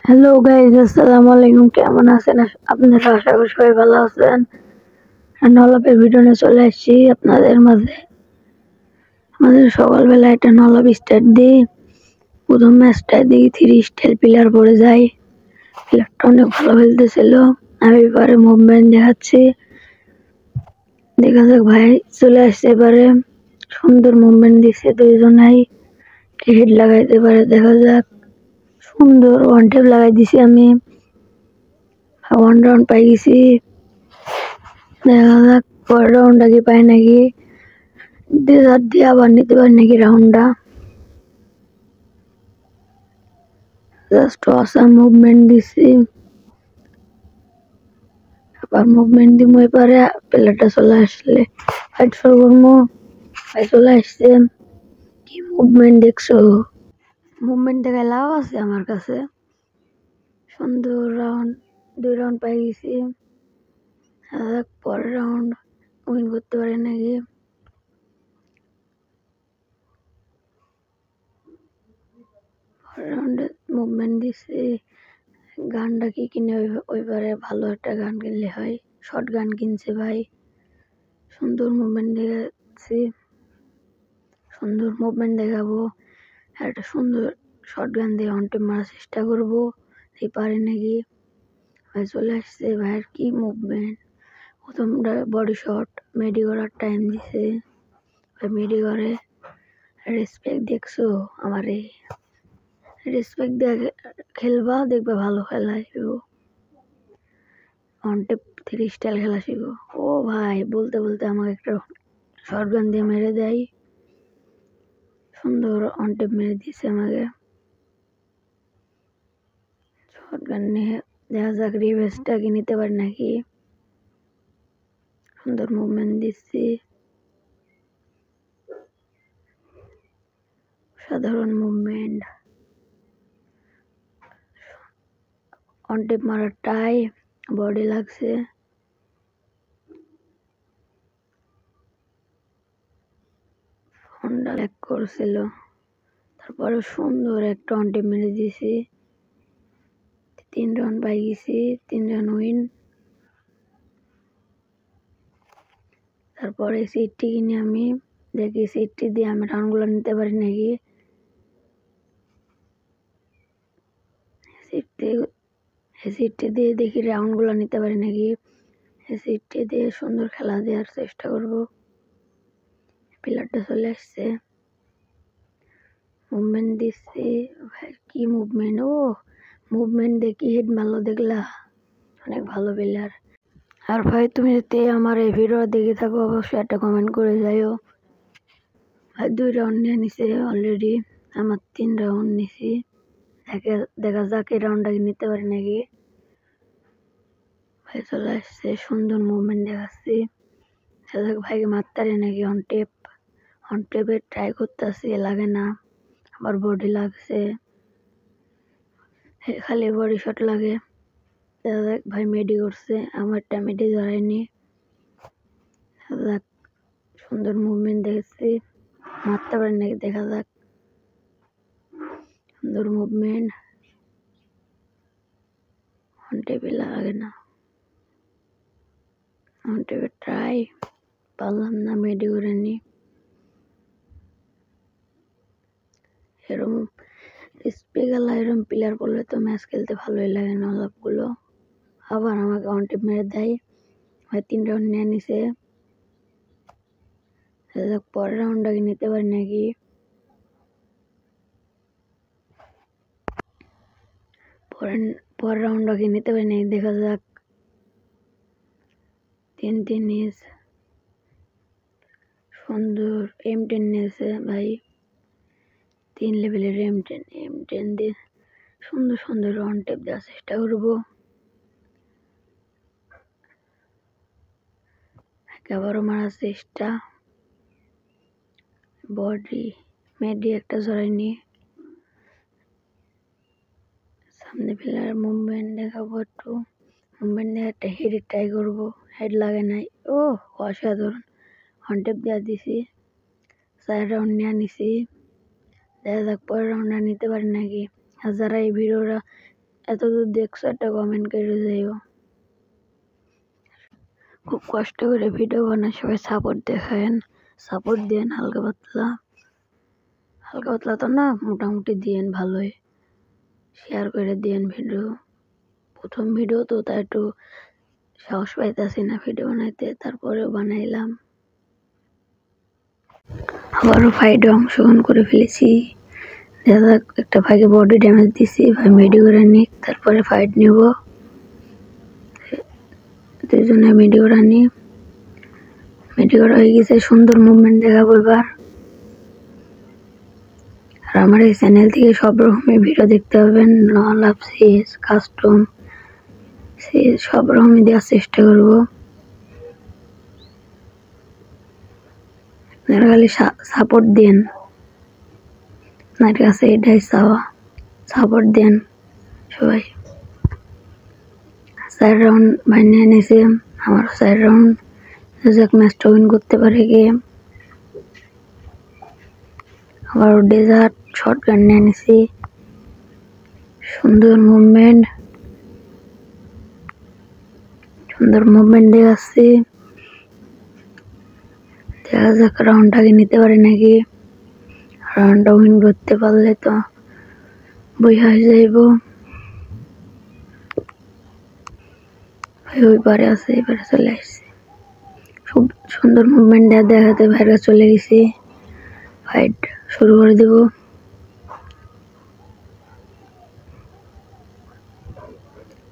Hello guys, আসসালামু আলাইকুম। কেমন আছেন আপনারা? আশা করি সবাই ভালো আছেন। নলাপের ভিডিও নিয়ে চলে আসছি আপনাদের মাঝে। আমাদের সকালবেলা একটা নলাপ স্টার্ট দিই। প্রথম ম্যাচটা দিই 3 স্টার প্লেয়ার পড়ে যায়। প্লেয়ারটা অনেক ভালো খেলতেছিল। আমি এবারে মুভমেন্ট দেখাচ্ছি, দেখা যাক। ভাই চলে আসছে এবারে, সুন্দর মুভমেন্ট দিচ্ছে দুইজনাই। হেড লাগাইতে পারে, দেখা যাক। সুন্দর ওয়ান টেপ লাগাই দিছি আমি, 1 রাউন্ড পাই গেছি। দেখা যাক পরের রাউন্ডটা কি পাই নাকি, দিয়ে আবার নিতে পারি নাকি রাউন্ডটা। জাস্ট অসাম মুভমেন্ট দিছি, আবার মুভমেন্ট দিব এবারে। প্লেয়ারটা চলে আসলে ফাইট ফর করবো। ভাই চলে আসছে, কি মুভমেন্ট দেখছো? মুভমেন্ট দেখে লাভ আছে আমার কাছে। সুন্দর রাউন্ড, 2 রাউন্ড পাই গেছি। পরের রাউন্ড উইন করতে পারে নাকি। পরের রাউন্ডে মুভমেন্ট দিছি। গানটা কি কিনে ওইবারে ভালো একটা গান কিনলে হয়। শর্ট গান কিনছে ভাই, সুন্দর মুভমেন্ট দেখাচ্ছি, সুন্দর মুভমেন্ট দেখাবো। একটা সুন্দর শর্ট গান দিয়ে অনটেপ মারার চেষ্টা করবো, এই পারে নাকি। ভাই চলে আসছে, ভাইয়ের কি মুভমেন্ট। প্রথমটা বডি শট, মেডি করার টাইম দিছে। ভাই মেডি করে, রেসপেক্ট দেখছো আমারে। রেসপেক্ট দিয়ে খেলবা, দেখবে ভালো খেলায়। অনটেপ 3 স্টাইল খেলা শিখো। ও ভাই বলতে বলতে আমাকে একটা শর্ট গান দিয়ে মেরে দেয়। সুন্দর অনটেপ মেরে দিয়েছে আমাকে। শর্ট গান নিয়ে দেখা যাক রিভেস্টটা কি নিতে পারি নাকি। সুন্দর মুভমেন্ট দিচ্ছি, সাধারণ মুভমেন্ট। অনটেপ মারার টাই, বডি লাগছে। ফোনটা ল্যাগ করছিল, তারপরে সুন্দর একটা অনটেপ মেরে দিয়েছি। 3 রাউন্ড পাই গেছি, 3 রাউন্ড উইন। তারপরে সিটটি কিনে আমি দেখি সিটটি দিয়ে আমি রাউন্ডগুলো নিতে পারি নাকি। সিটটি দিয়ে দেখি রাউন্ডগুলো নিতে পারি নাকি। সিটটি দিয়ে সুন্দর খেলা দেওয়ার চেষ্টা করব। প্লেয়ারটা চলে আসছে, মুভমেন্ট দিচ্ছি। ভাই কি মুভমেন্ট! ও মুভমেন্ট দেখি হেড মারলো, দেখলা? অনেক ভালো প্লেয়ার। আর ভাই তুমি যদি আমার এই ভিডিও দেখে থাকো, অবশ্যই একটা কমেন্ট করে যাইও। ভাই 2 রাউন্ড নিয়ে নিছে অলরেডি, আমার 3 রাউন্ড নিছি। দেখা যাক এই রাউন্ডটা নিতে পারি নাকি। ভাই চলে আসছে, সুন্দর মুভমেন্ট দেখাচ্ছি। ভাইকে মারতারে নাকি। অনটেপে ট্রাই করতেছি, লাগে না। আবার বডি লাগছে, খালি বডি শট লাগে। দেখ ভাই মেডি করছে, আমারটা মেডি ধরায়নি। দেখ সুন্দর মুভমেন্ট দেখছি, মারতে পারে নাকি, দেখা যাক। সুন্দর মুভমেন্ট, অনটেপে লাগে না। অনটেপে ট্রাই, পারলাম না, মেডি করে নি। এরকম স্পেশাল এরকম প্লেয়ার বললে তো ম্যাচ খেলতে ভালোই লাগে না। সবগুলো আবার আমাকে অনটেপ মেরে দেয়। ভাই 3 রাউন্ড নিয়ে নিছে। পরের রাউন্ডটাকে নিতে পারি নাকি। পরের রাউন্ডটাকে নিতে পারি নাকি, দেখা যাক। 3 নিয়েছে, সুন্দর M10 নিয়েছে ভাই। 3 লেভেলের M10 দিয়ে সুন্দর সুন্দর অনটেপ দেওয়ার চেষ্টা করবো। আবারও মারার চেষ্টা, বডি মেডি একটা জড়াইনি। সামনে প্লেয়ার মুভমেন্ট দেখাবো, একটু মুভমেন্ট দিয়ে একটা হেডে ট্রাই করবো। হেড লাগে নাই। ও অসাধারণ অনটেপ দেওয়া দিছি। 4 রাউন্ড নিয়ে নিছি, দেখা যাক পরের রাউন্ডটা নিতে পারি নাকি। আর যারা এই ভিডিওটা এতদূর দেখছো একটা কমেন্ট করে যাইও। খুব কষ্ট করে ভিডিও বানাই, সবাই সাপোর্ট দেখায়েন, সাপোর্ট দেন। হালকা পাতলা তো না, মোটামুটি দিয়েন ভালোই, শেয়ার করে দিয়েন ভিডিও। প্রথম ভিডিও তো তাই একটু সাহস পাইতেছি না ভিডিও বানাইতে, তারপরেও বানাইলাম। আবারও ফাইটে অংশগ্রহণ করে ফেলেছি। দাদা একটা ভাইকে বডি ড্যামেজ দিছি, ভাই মেডি করে নিক, তারপরে ফাইট নিব। দুজনে মেডি করে নি, মেডি করা হয়ে গেছে। সুন্দর মুভমেন্ট দেখাবো এবার। আর আমার এই চ্যানেল থেকে সব রকমের ভিডিও দেখতে পাবেন, লাভ সিরিজ, কাস্টম সিরিজ সব রকমই দেওয়ার চেষ্টা করবো। আপনারা খালি সাপোর্ট দেন, আপনার কাছে এটাই চাওয়া, সাপোর্ট দেন সবাই। 4 রাউন্ড বানিয়ে নিয়েছে, আমার 4 রাউন্ড ম্যাচটা উইন করতে পারে গেম। আবার ডেজার্ট শর্ট গান নিয়ে নিয়েছি, সুন্দর মুভমেন্ট দেখাচ্ছি। দেখা যাক রাউন্ডটাকে নিতে পারে নাকি। রাউন্ডটা উইন করতে পারলে তো বই হয়ে যাইব। ওই পারে আছে, এবারে চলে আসছে। খুব সুন্দর মুভমেন্ট দেখাতে বাইরে চলে গেছি। ফাইট শুরু করে দেব।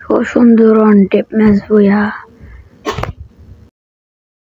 খুব সুন্দর অন টেপ ম্যাচ বইয়া।